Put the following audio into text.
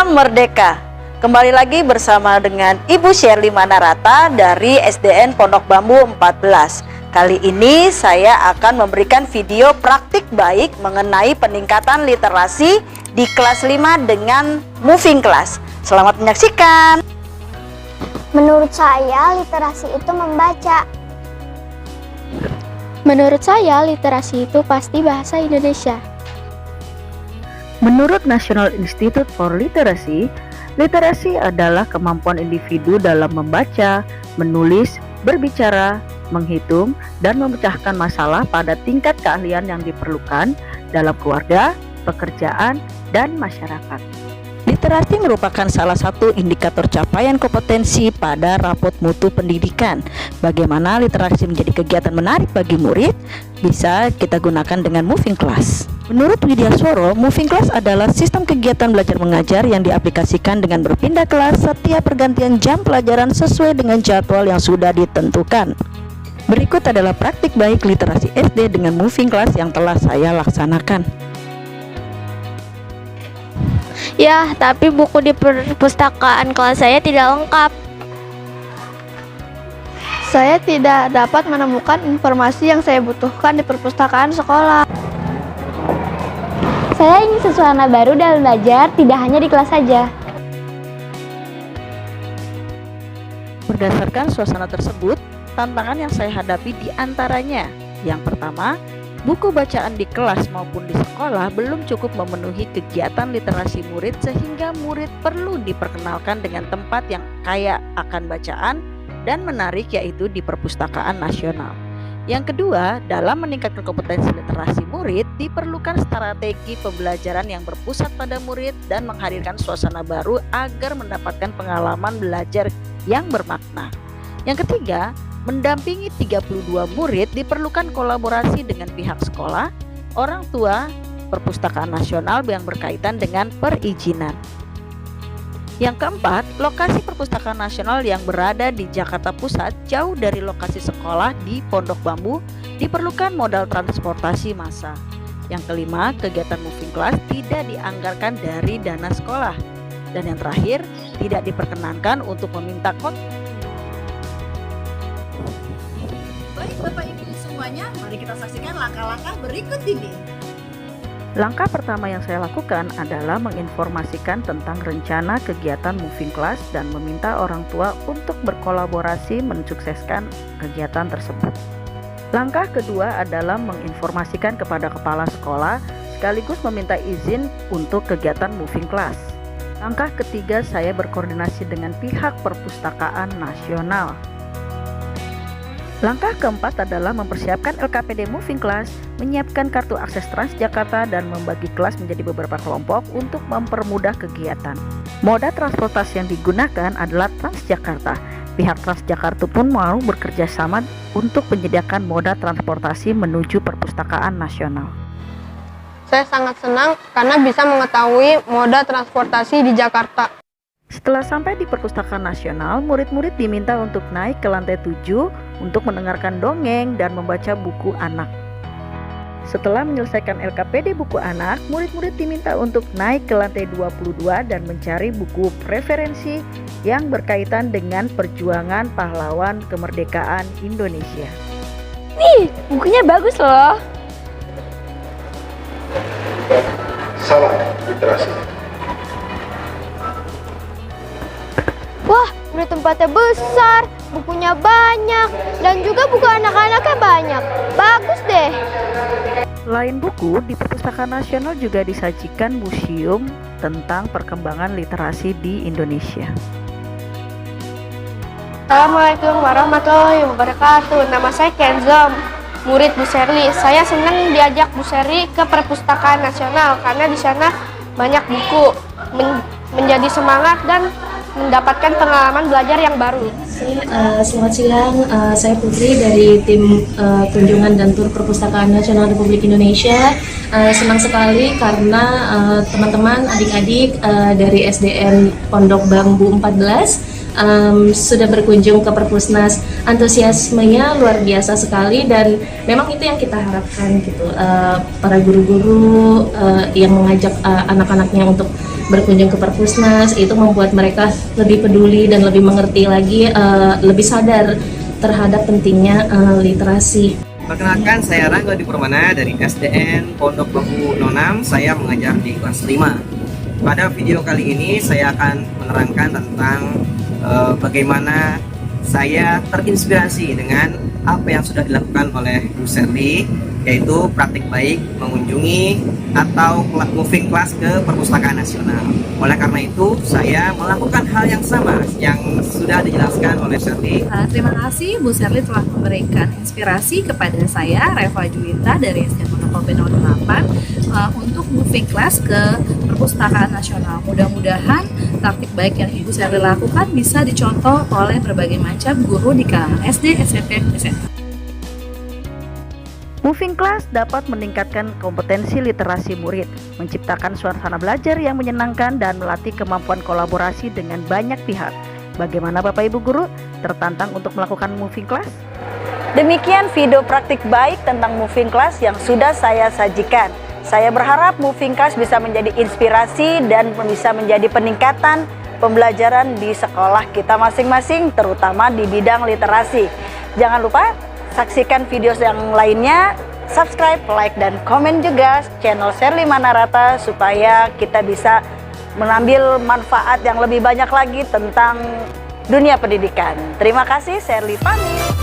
Salam Merdeka. Kembali lagi bersama dengan Ibu Shirley Manarata dari SDN Pondok Bambu 14. Kali ini saya akan memberikan video praktik baik mengenai peningkatan literasi di kelas 5 dengan moving class. Selamat menyaksikan. Menurut saya, literasi itu membaca. Menurut saya, literasi itu pasti bahasa Indonesia. Menurut National Institute for Literacy, literasi adalah kemampuan individu dalam membaca, menulis, berbicara, menghitung, dan memecahkan masalah pada tingkat keahlian yang diperlukan dalam keluarga, pekerjaan, dan masyarakat. Literasi merupakan salah satu indikator capaian kompetensi pada rapot mutu pendidikan. Bagaimana literasi menjadi kegiatan menarik bagi murid? Bisa kita gunakan dengan moving class. Menurut Widya Soro, moving class adalah sistem kegiatan belajar mengajar yang diaplikasikan dengan berpindah kelas setiap pergantian jam pelajaran sesuai dengan jadwal yang sudah ditentukan. Berikut adalah praktik baik literasi SD dengan moving class yang telah saya laksanakan. Ya, tapi buku di perpustakaan kelas saya tidak lengkap. Saya tidak dapat menemukan informasi yang saya butuhkan di perpustakaan sekolah. Saya ingin suasana baru dalam belajar, tidak hanya di kelas saja. Berdasarkan suasana tersebut, tantangan yang saya hadapi di antaranya. Yang pertama, buku bacaan di kelas maupun di sekolah belum cukup memenuhi kegiatan literasi murid sehingga murid perlu diperkenalkan dengan tempat yang kaya akan bacaan dan menarik, yaitu di perpustakaan nasional. Yang kedua, dalam meningkatkan kompetensi literasi murid diperlukan strategi pembelajaran yang berpusat pada murid dan menghadirkan suasana baru agar mendapatkan pengalaman belajar yang bermakna. Yang ketiga, mendampingi 32 murid diperlukan kolaborasi dengan pihak sekolah, orang tua, perpustakaan nasional yang berkaitan dengan perizinan. Yang keempat, lokasi perpustakaan nasional yang berada di Jakarta Pusat jauh dari lokasi sekolah di Pondok Bambu diperlukan modal transportasi massal. Yang kelima, kegiatan moving class tidak dianggarkan dari dana sekolah. Dan yang terakhir, tidak diperkenankan untuk meminta Baik Bapak Ibu semuanya, mari kita saksikan langkah-langkah berikut ini. Langkah pertama yang saya lakukan adalah menginformasikan tentang rencana kegiatan moving class dan meminta orang tua untuk berkolaborasi mensukseskan kegiatan tersebut. Langkah kedua adalah menginformasikan kepada kepala sekolah sekaligus meminta izin untuk kegiatan moving class. Langkah ketiga, saya berkoordinasi dengan pihak perpustakaan nasional. Langkah keempat adalah mempersiapkan LKPD Moving Class, menyiapkan kartu akses Transjakarta dan membagi kelas menjadi beberapa kelompok untuk mempermudah kegiatan. Moda transportasi yang digunakan adalah Transjakarta. Pihak Transjakarta pun mau bekerja sama untuk menyediakan moda transportasi menuju perpustakaan nasional. Saya sangat senang karena bisa mengetahui moda transportasi di Jakarta. Setelah sampai di perpustakaan nasional, murid-murid diminta untuk naik ke lantai 7 untuk mendengarkan dongeng dan membaca buku anak. Setelah menyelesaikan LKPD buku anak, murid-murid diminta untuk naik ke lantai 22 dan mencari buku referensi yang berkaitan dengan perjuangan pahlawan kemerdekaan Indonesia. Nih, bukunya bagus loh. Salam literasi. Wah, ini tempatnya besar, bukunya banyak, dan juga buku anak-anaknya banyak. Bagus deh. Selain buku, di Perpustakaan Nasional juga disajikan museum tentang perkembangan literasi di Indonesia. Assalamualaikum warahmatullahi wabarakatuh. Nama saya Kenzo, murid Bu Shirley. Saya senang diajak Bu Shirley ke Perpustakaan Nasional karena di sana banyak buku, menjadi semangat dan mendapatkan pengalaman belajar yang baru. Selamat siang, saya Putri dari tim kunjungan dan tur Perpustakaan Nasional Republik Indonesia. Senang sekali karena teman-teman adik-adik dari SDN Pondok Bambu 14 sudah berkunjung ke Perpusnas. Antusiasmenya luar biasa sekali dan memang itu yang kita harapkan gitu. Para guru-guru yang mengajak anak-anaknya untuk berkunjung ke Perpusnas itu membuat mereka lebih peduli dan lebih mengerti lagi, lebih sadar terhadap pentingnya literasi. Perkenalkan, saya Rangga Di Permana dari SDN Pondok Bambu 06. Saya mengajar di kelas 5. Pada video kali ini saya akan menerangkan tentang bagaimana saya terinspirasi dengan apa yang sudah dilakukan oleh Bu Sherly, yaitu praktik baik mengunjungi atau moving class ke Perpustakaan Nasional. Oleh karena itu, saya melakukan hal yang sama yang sudah dijelaskan oleh Sherly. Terima kasih Bu Sherly telah memberikan inspirasi kepada saya, Reva Juwita dari SDN Pondok Bambu 08, untuk moving class ke Perpustakaan Nasional. Mudah-mudahan praktik baik yang Ibu Sherly lakukan bisa dicontoh oleh berbagai macam guru di kalangan SD, SMP, SMA. Moving class dapat meningkatkan kompetensi literasi murid, menciptakan suasana belajar yang menyenangkan dan melatih kemampuan kolaborasi dengan banyak pihak. Bagaimana Bapak Ibu Guru? Tertantang untuk melakukan moving class? Demikian video praktik baik tentang moving class yang sudah saya sajikan. Saya berharap moving class bisa menjadi inspirasi dan bisa menjadi peningkatan pembelajaran di sekolah kita masing-masing, terutama di bidang literasi. Jangan lupa saksikan video yang lainnya, subscribe, like, dan komen juga channel Sherly Manarata supaya kita bisa mengambil manfaat yang lebih banyak lagi tentang dunia pendidikan. Terima kasih, Sherly pamit.